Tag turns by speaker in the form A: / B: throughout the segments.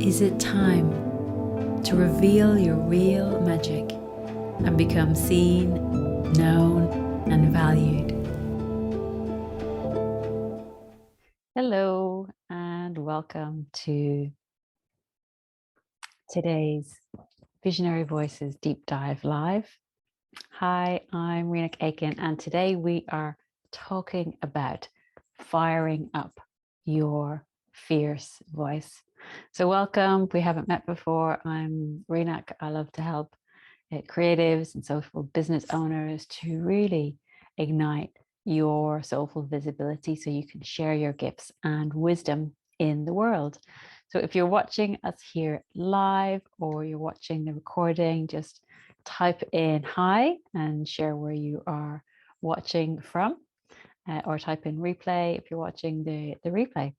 A: Is it time to reveal your real magic and become seen, known, and valued? Hello, and welcome to today's Visionary Voices Deep Dive Live. Hi, I'm Rena Aiken, and today we are talking about firing up your fierce voice. So welcome. We haven't met before. I'm Rena. I love to help creatives and social business owners to really ignite your soulful visibility so you can share your gifts and wisdom in the world. So if you're watching us here live or you're watching the recording, just type in hi and share where you are watching from, or type in replay if you're watching the replay.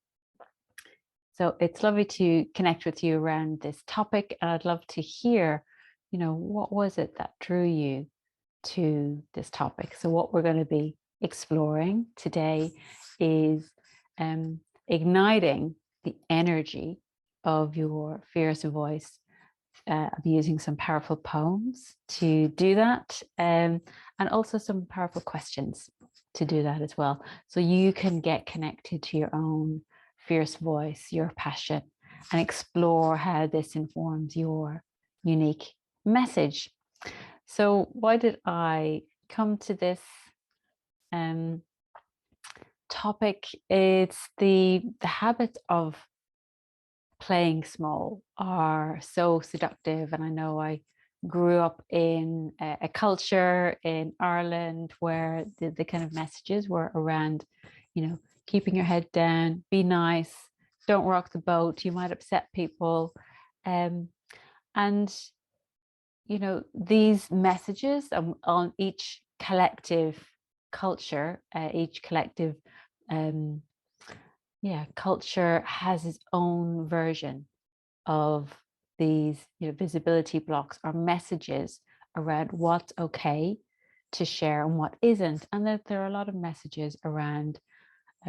A: So it's lovely to connect with you around this topic, and I'd love to hear, what was it that drew you to this topic? So what we're going to be exploring today is igniting the energy of your fierce voice. I'm using some powerful poems to do that, and also some powerful questions to do that as well. So you can get connected to your own fierce voice, your passion, and explore how this informs your unique message. So why did I come to this topic? It's the habit of playing small are so seductive. And I know I grew up in a culture in Ireland where the kind of messages were around, keeping your head down, be nice, don't rock the boat, you might upset people. And these messages on each collective culture, each collective culture has its own version of these visibility blocks or messages around what's okay to share and what isn't. And that there are a lot of messages around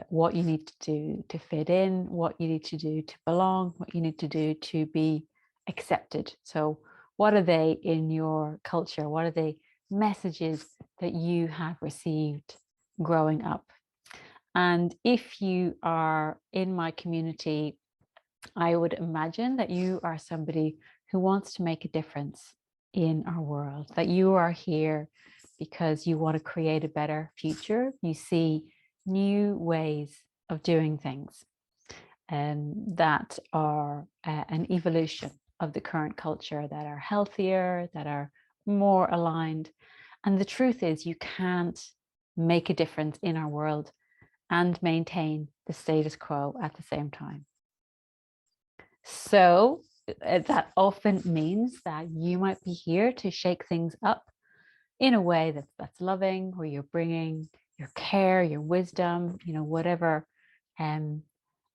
A: what you need to do to fit in, what you need to do to belong, what you need to do to be accepted. So what are they in your culture? What are the messages that you have received growing up? And if you are in my community, I would imagine that you are somebody who wants to make a difference in our world, that you are here because you want to create a better future. You see new ways of doing things that are an evolution of the current culture, that are healthier, that are more aligned. And the truth is, you can't make a difference in our world and maintain the status quo at the same time. So that often means that you might be here to shake things up in a way that's loving, where you're bringing your care, your wisdom, whatever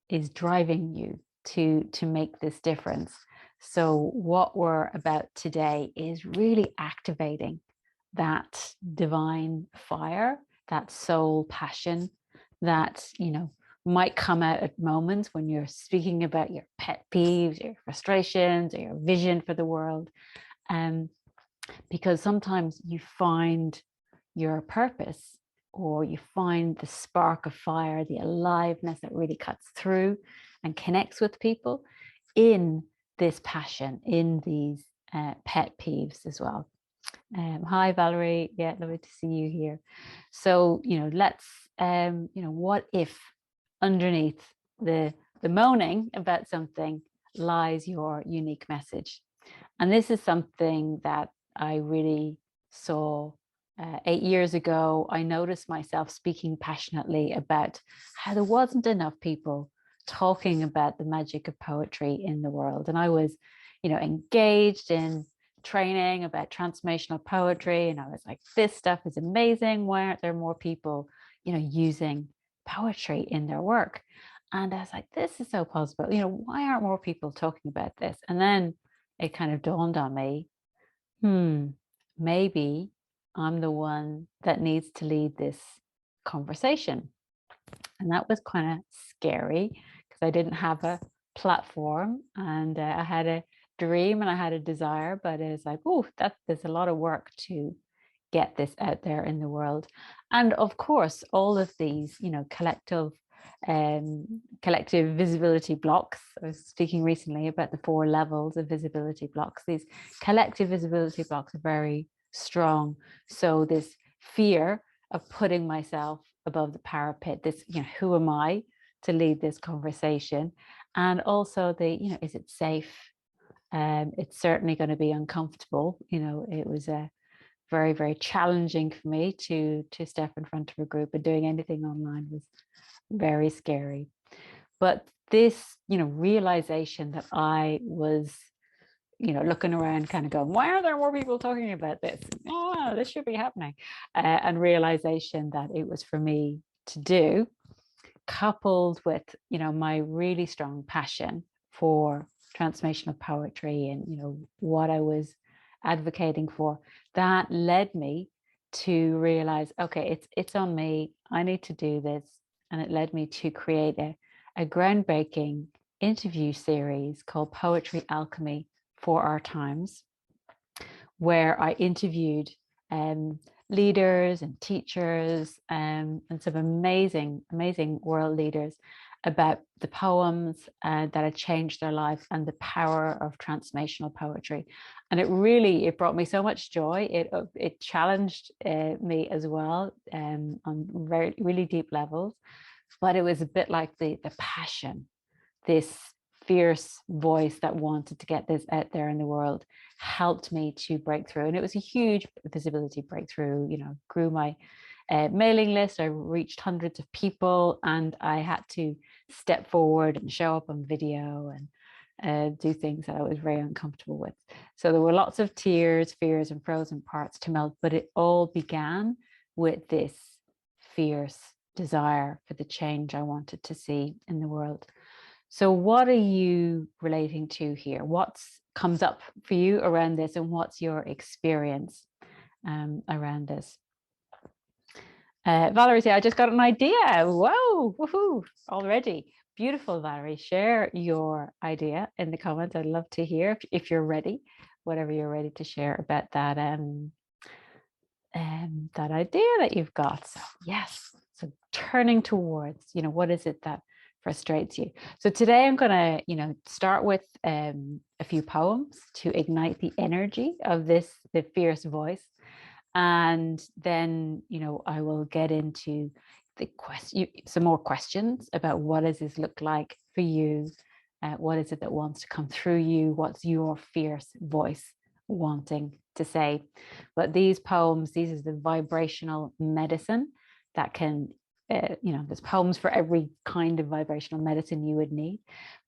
A: is driving you to make this difference. So what we're about today is really activating that divine fire, that soul passion that, might come out at moments when you're speaking about your pet peeves, your frustrations, or your vision for the world. Because sometimes you find your purpose, or you find the spark of fire, the aliveness that really cuts through and connects with people in this passion, in these pet peeves as well. Hi, Valerie. Yeah, lovely to see you here. So, let's, what if underneath the moaning about something lies your unique message? And this is something that I really saw 8 years ago. I noticed myself speaking passionately about how there wasn't enough people talking about the magic of poetry in the world. And I was, engaged in training about transformational poetry. And I was like, this stuff is amazing. Why aren't there more people, using poetry in their work? And I was like, this is so possible. Why aren't more people talking about this? And then it kind of dawned on me, maybe I'm the one that needs to lead this conversation. And that was kind of scary because I didn't have a platform, and I had a dream and I had a desire, but it's like, oh, there's a lot of work to get this out there in the world. And of course, all of these, collective visibility blocks. I was speaking recently about the 4 levels of visibility blocks. These collective visibility blocks are very strong. So this fear of putting myself above the parapet, this, who am I to lead this conversation? And also is it safe? It's certainly going to be uncomfortable. It was very, very challenging for me to step in front of a group, and doing anything online was very scary. But this, realization that I was, looking around kind of going, why are there more people talking about this? Oh, this should be happening. And realization that it was for me to do, coupled with, my really strong passion for transformational poetry and, what I was advocating for, that led me to realize, okay, it's on me. I need to do this. And it led me to create a groundbreaking interview series called Poetry Alchemy for Our Times, where I interviewed leaders and teachers and some amazing world leaders about the poems that had changed their life and the power of transformational poetry. And it brought me so much joy. It challenged me as well on really deep levels. But it was a bit like the passion, this fierce voice that wanted to get this out there in the world, helped me to break through. And it was a huge visibility breakthrough, grew my mailing list. I reached hundreds of people, and I had to step forward and show up on video and do things that I was very uncomfortable with. So there were lots of tears, fears, and frozen parts to melt, but it all began with this fierce desire for the change I wanted to see in the world. So what are you relating to here? What comes up for you around this, and what's your experience around this? Valerie said, I just got an idea. Whoa, woohoo, already. Beautiful, Valerie. Share your idea in the comments. I'd love to hear if you're ready, whatever you're ready to share about that that idea that you've got. So yes, so turning towards, what is it that frustrates you? So today I'm going to, start with a few poems to ignite the energy of the fierce voice. And then, I will get into some more questions about what does this look like for you? What is it that wants to come through you? What's your fierce voice wanting to say? But these poems, these is the vibrational medicine that can, there's poems for every kind of vibrational medicine you would need,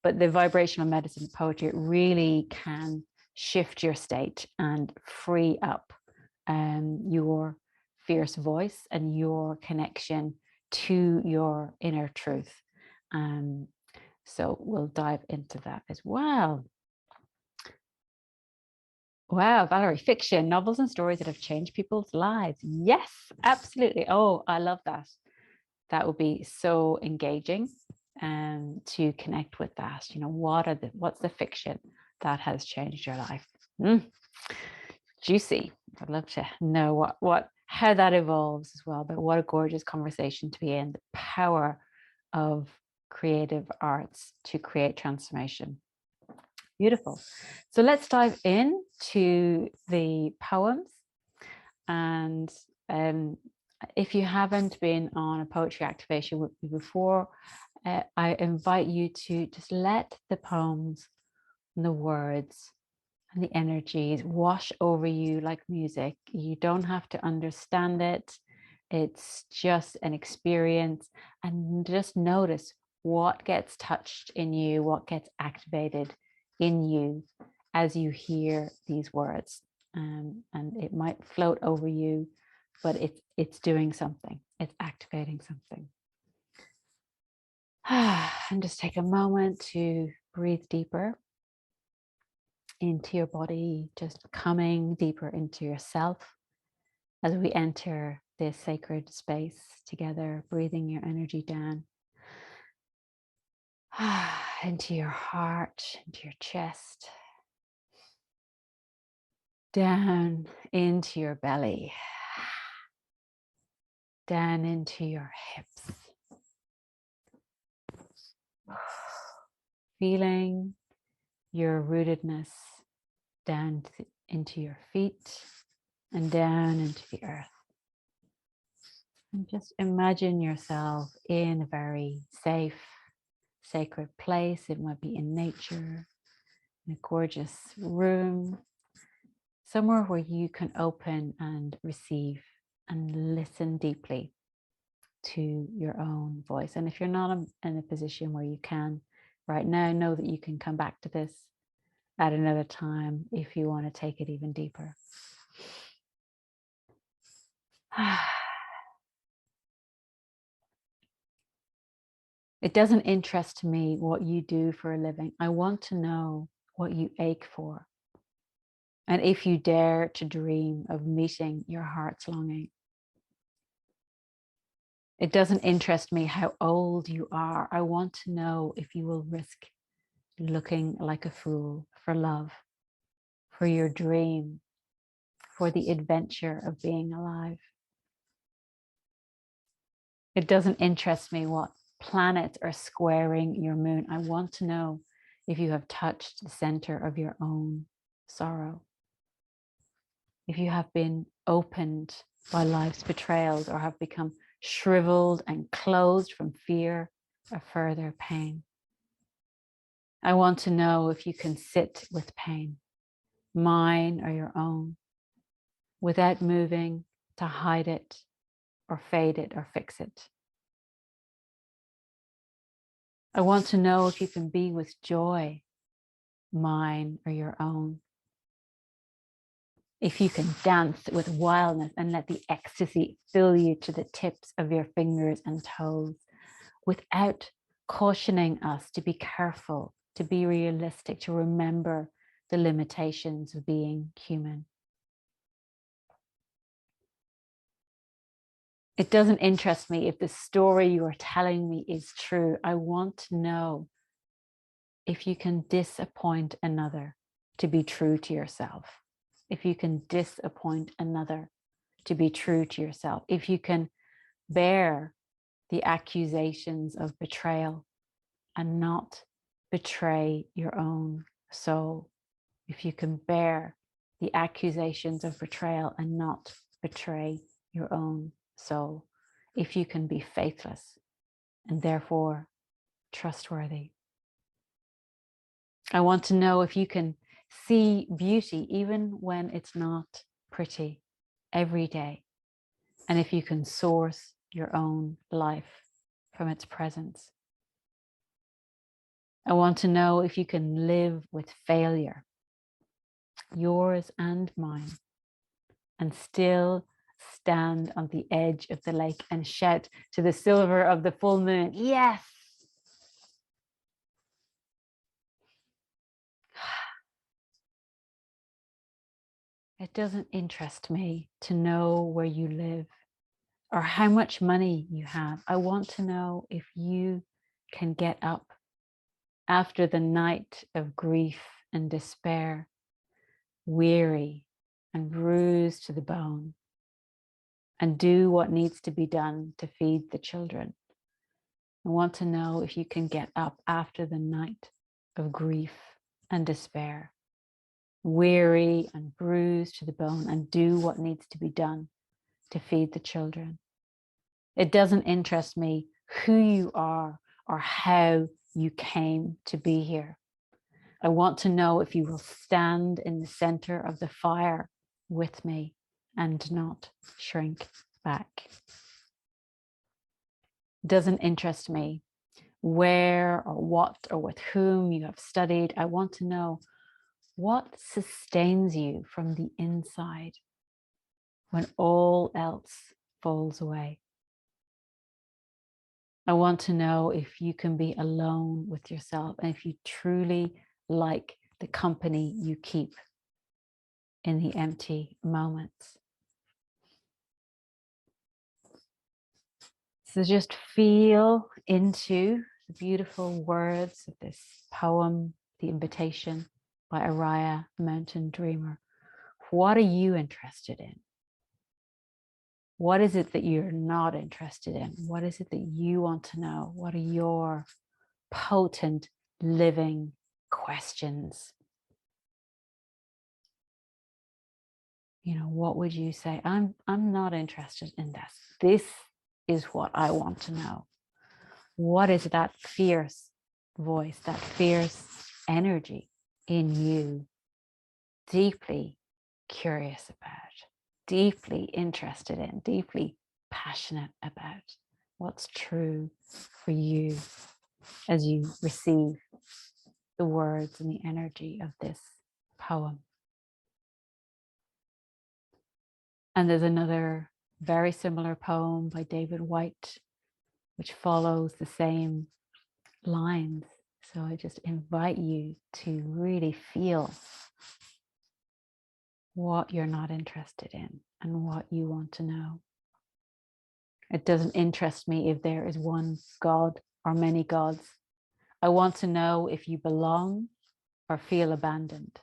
A: but the vibrational medicine poetry, it really can shift your state and free up your fierce voice and your connection to your inner truth. So we'll dive into that as well. Wow, Valerie, fiction, novels and stories that have changed people's lives. Yes, absolutely. Oh, I love that. That would be so engaging to connect with that. What's the fiction that has changed your life? Juicy. I'd love to know how that evolves as well. But what a gorgeous conversation to be in. The power of creative arts to create transformation. Beautiful. So let's dive into the poems. And if you haven't been on a poetry activation with me before, I invite you to just let the poems and the words and the energies wash over you like music. You don't have to understand it. It's just an experience, and just notice what gets touched in you, what gets activated in you as you hear these words. And it might float over you, but it's doing something. It's activating something. And just take a moment to breathe deeper into your body, just coming deeper into yourself as we enter this sacred space together, breathing your energy down. into your heart, into your chest, down into your belly, down into your hips, feeling your rootedness down into your feet and down into the earth. And just imagine yourself in a very safe, sacred place. It might be in nature, in a gorgeous room, somewhere where you can open and receive and listen deeply to your own voice. And if you're not in a position where you can right now, know that you can come back to this at another time if you want to take it even deeper. It doesn't interest me what you do for a living. I want to know what you ache for. And if you dare to dream of meeting your heart's longing. It doesn't interest me how old you are. I want to know if you will risk looking like a fool for love, for your dream, for the adventure of being alive. It doesn't interest me what planets are squaring your moon. I want to know if you have touched the center of your own sorrow. If you have been opened by life's betrayals or have become shriveled and closed from fear of further pain. I want to know if you can sit with pain, mine or your own, without moving to hide it or fade it or fix it. I want to know if you can be with joy, mine or your own. If you can dance with wildness and let the ecstasy fill you to the tips of your fingers and toes, without cautioning us to be careful, to be realistic, to remember the limitations of being human. It doesn't interest me if the story you are telling me is true. I want to know if you can disappoint another to be true to yourself. If you can disappoint another to be true to yourself. If you can bear the accusations of betrayal and not betray your own soul. If you can bear the accusations of betrayal and not betray your own soul. If you can be faithless and therefore trustworthy. I want to know if you can see beauty even when it's not pretty every day. And if you can source your own life from its presence. I want to know if you can live with failure, yours and mine, and still stand on the edge of the lake and shout to the silver of the full moon, yes! It doesn't interest me to know where you live or how much money you have. I want to know if you can get up after the night of grief and despair, weary and bruised to the bone, and do what needs to be done to feed the children. I want to know if you can get up after the night of grief and despair, weary and bruised to the bone, and do what needs to be done to feed the children. It doesn't interest me who you are or how you came to be here. I want to know if you will stand in the center of the fire with me and not shrink back. It doesn't interest me where or what or with whom you have studied. I want to know what sustains you from the inside when all else falls away. I want to know if you can be alone with yourself and if you truly like the company you keep in the empty moments. So just feel into the beautiful words of this poem, The Invitation by Araya, Mountain Dreamer. What are you interested in? What is it that you're not interested in? What is it that you want to know? What are your potent living questions? You know, what would you say? I'm not interested in this. This is what I want to know. What is that fierce voice, that fierce energy in you, deeply curious about, deeply interested in, deeply passionate about? What's true for you as you receive the words and the energy of this poem? And there's another very similar poem by David White, which follows the same lines. So I just invite you to really feel what you're not interested in and what you want to know. It doesn't interest me if there is one God or many gods. I want to know if you belong or feel abandoned.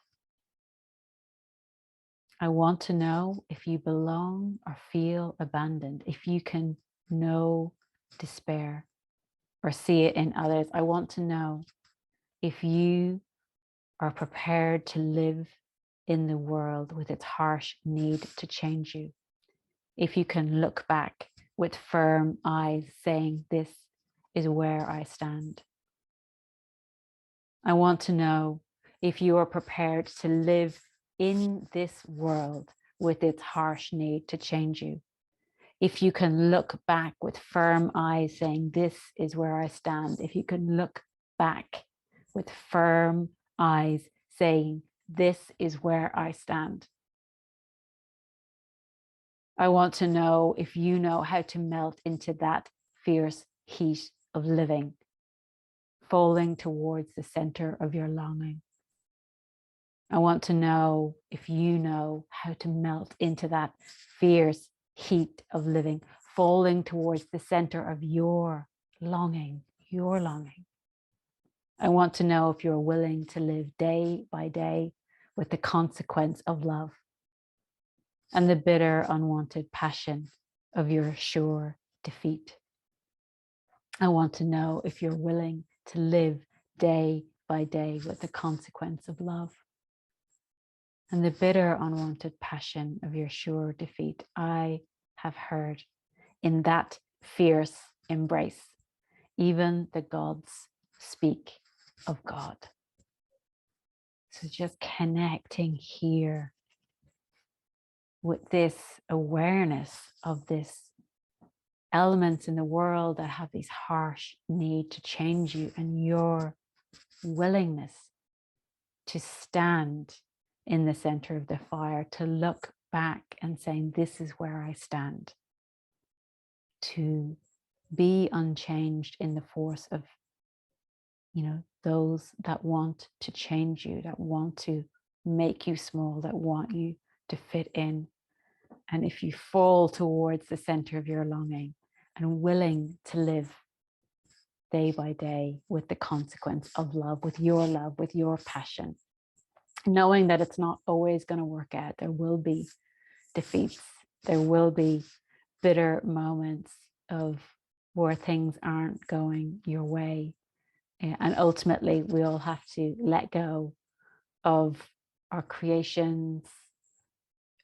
A: I want to know if you belong or feel abandoned, if you can know despair or see it in others. I want to know if you are prepared to live in the world with its harsh need to change you. If you can look back with firm eyes saying, this is where I stand. I want to know if you are prepared to live in this world with its harsh need to change you. If you can look back with firm eyes saying, this is where I stand. If you can look back with firm eyes saying, this is where I stand. I want to know if you know how to melt into that fierce heat of living, falling towards the center of your longing. I want to know if you know how to melt into that fierce heat of living, falling towards the center of your longing, your longing. I want to know if you're willing to live day by day with the consequence of love and the bitter, unwanted passion of your sure defeat. I want to know if you're willing to live day by day with the consequence of love and the bitter, unwanted passion of your sure defeat. I have heard in that fierce embrace, even the gods speak of God. So just connecting here with this awareness of this elements in the world that have this harsh need to change you, and your willingness to stand in the center of the fire, to look back and saying, this is where I stand, to be unchanged in the force of, you know, those that want to change you, that want to make you small, that want you to fit in. And if you fall towards the center of your longing and willing to live day by day with the consequence of love, with your passion, knowing that it's not always going to work out. There will be defeats. There will be bitter moments of where things aren't going your way. And ultimately, we all have to let go of our creations,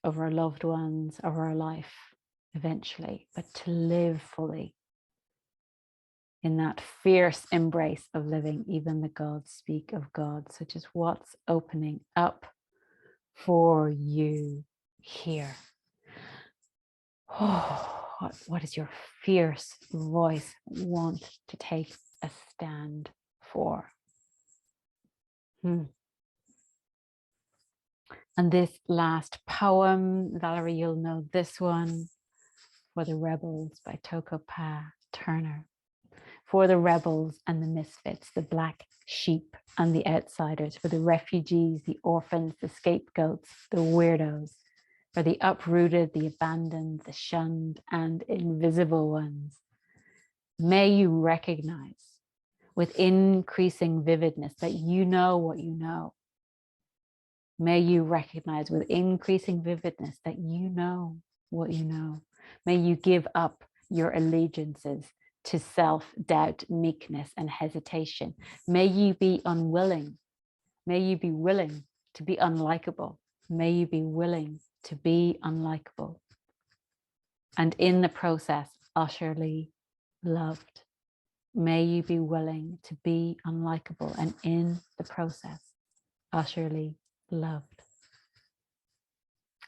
A: of our loved ones, of our life eventually, but to live fully in that fierce embrace of living. Even the gods speak of God. So just what's opening up for you here? Oh, what does your fierce voice want to take a stand for? And this last poem, Valerie, you'll know this one, For the Rebels by Toko-Pa Turner. For the rebels and the misfits, the black sheep and the outsiders, for the refugees, the orphans, the scapegoats, the weirdos, for the uprooted, the abandoned, the shunned, and invisible ones. May you recognize with increasing vividness, that you know what you know. May you recognize with increasing vividness that you know what you know. May you give up your allegiances to self-doubt, meekness, and hesitation. May you be unwilling. May you be willing to be unlikable. May you be willing to be unlikable. And in the process, utterly loved. May you be willing to be unlikable, and in the process, utterly loved.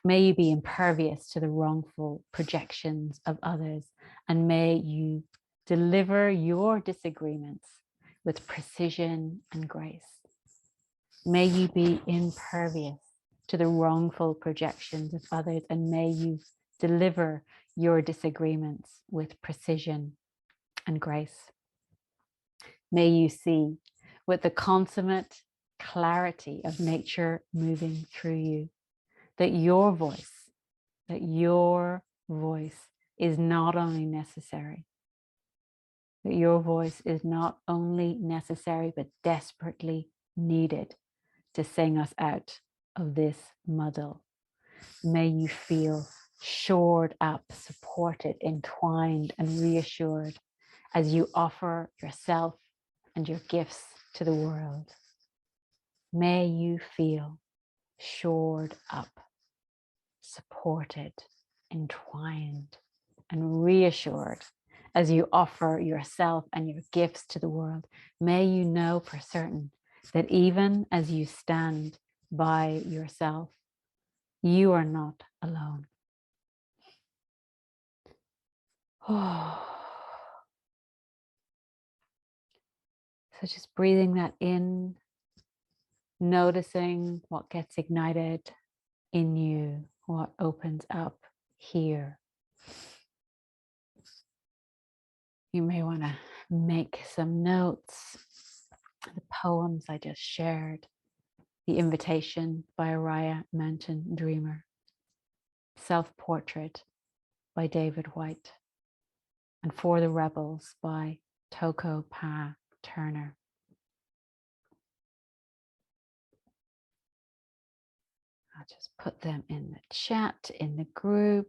A: May you be impervious to the wrongful projections of others, and may you deliver your disagreements with precision and grace. May you be impervious to the wrongful projections of others, and may you deliver your disagreements with precision and grace. May you see with the consummate clarity of nature moving through you that your voice is not only necessary, but desperately needed to sing us out of this muddle. May you feel shored up, supported, entwined, and reassured as you offer yourself and your gifts to the world. May you feel shored up, supported, entwined, and reassured as you offer yourself and your gifts to the world. May you know for certain that even as you stand by yourself, you are not alone. Oh. So just breathing that in, noticing what gets ignited in you, what opens up here. You may want to make some notes. The poems I just shared, The Invitation by Araya Mountain Dreamer, Self-Portrait by David White, and For the Rebels by Toko Pa Turner. I'll just put them in the chat, in the group,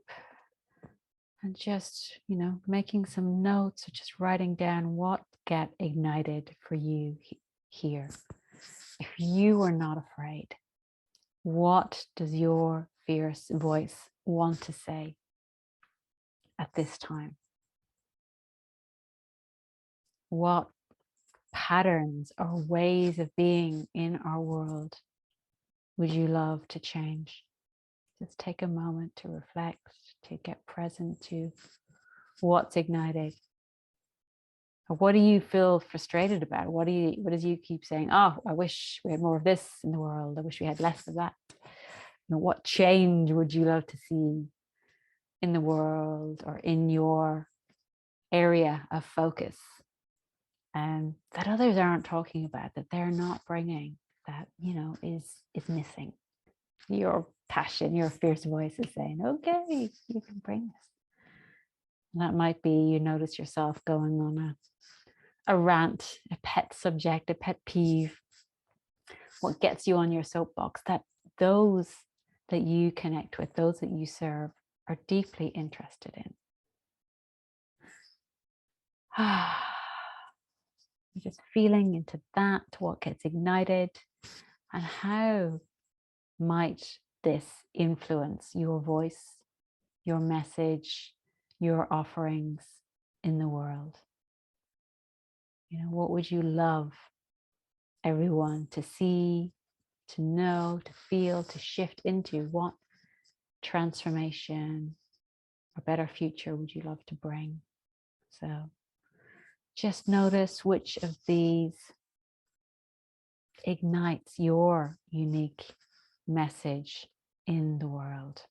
A: and just, making some notes or just writing down what get ignited for you here. If you are not afraid, what does your fierce voice want to say at this time? What patterns or ways of being in our world would you love to change? Just take a moment to reflect, to get present to what's ignited. Or what do you feel frustrated about? What do you keep saying? Oh, I wish we had more of this in the world. I wish we had less of that. What change would you love to see in the world or in your area of focus? And that others aren't talking about, that they're not bringing, that, is missing. Your passion, your fierce voice is saying, okay, you can bring this. And that might be you notice yourself going on a rant, a pet subject, a pet peeve, what gets you on your soapbox, that those that you connect with, those that you serve, are deeply interested in. Just feeling into that, what gets ignited, and how might this influence your voice, your message, your offerings in the world? What would you love everyone to see, to know, to feel, to shift into? What transformation or better future would you love to bring? So just notice which of these ignites your unique message in the world.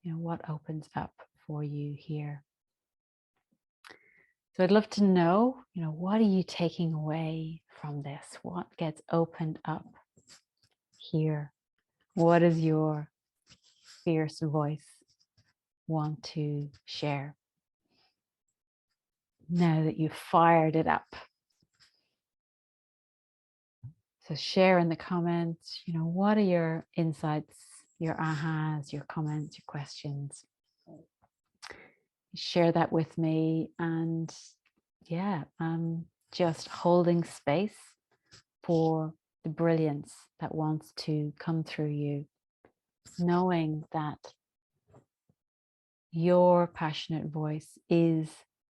A: What opens up for you here? So I'd love to know, what are you taking away from this? What gets opened up here? What does your fierce voice want to share? Now that you've fired it up, So share in the comments, what are your insights, your ahas, your comments, your questions? Share that with me. And yeah, I'm just holding space for the brilliance that wants to come through you, knowing that your passionate voice is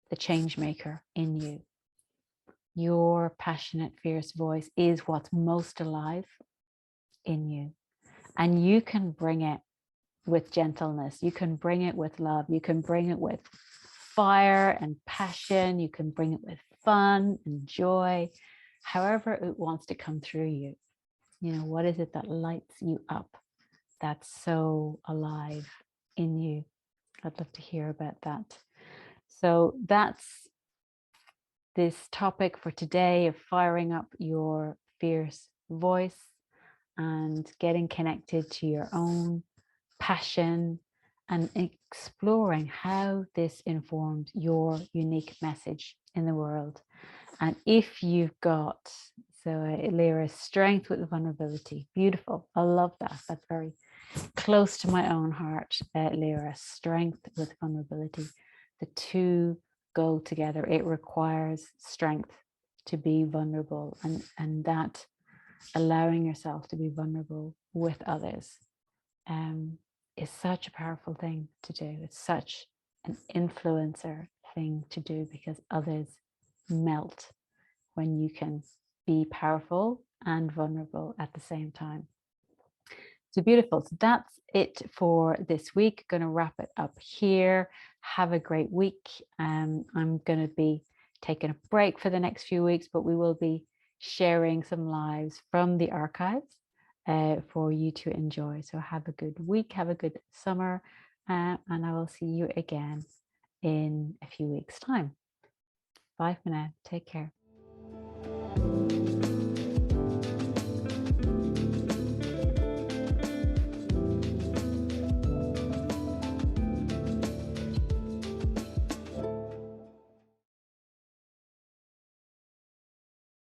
A: the change maker in you. Your passionate, fierce voice is what's most alive in you. And you can bring it with gentleness. You can bring it with love. You can bring it with fire and passion. You can bring it with fun and joy, however it wants to come through you. What is it that lights you up, that's so alive in you? I'd love to hear about that. So that's this topic for today, of firing up your fierce voice and getting connected to your own passion and exploring how this informs your unique message in the world. And if you've got, so Lyra, strength with vulnerability, beautiful. I love that. That's very close to my own heart, Lyra, strength with vulnerability. The two go together. It requires strength to be vulnerable, and that allowing yourself to be vulnerable with others is such a powerful thing to do. It's such an influencer thing to do, because others melt when you can be powerful and vulnerable at the same time. So beautiful. So that's it for this week. Going to wrap it up here. Have a great week. I'm going to be taking a break for the next few weeks, but we will be sharing some lives from the archives for you to enjoy. So have a good week. Have a good summer. And I will see you again in a few weeks' time. Bye for now. Take care.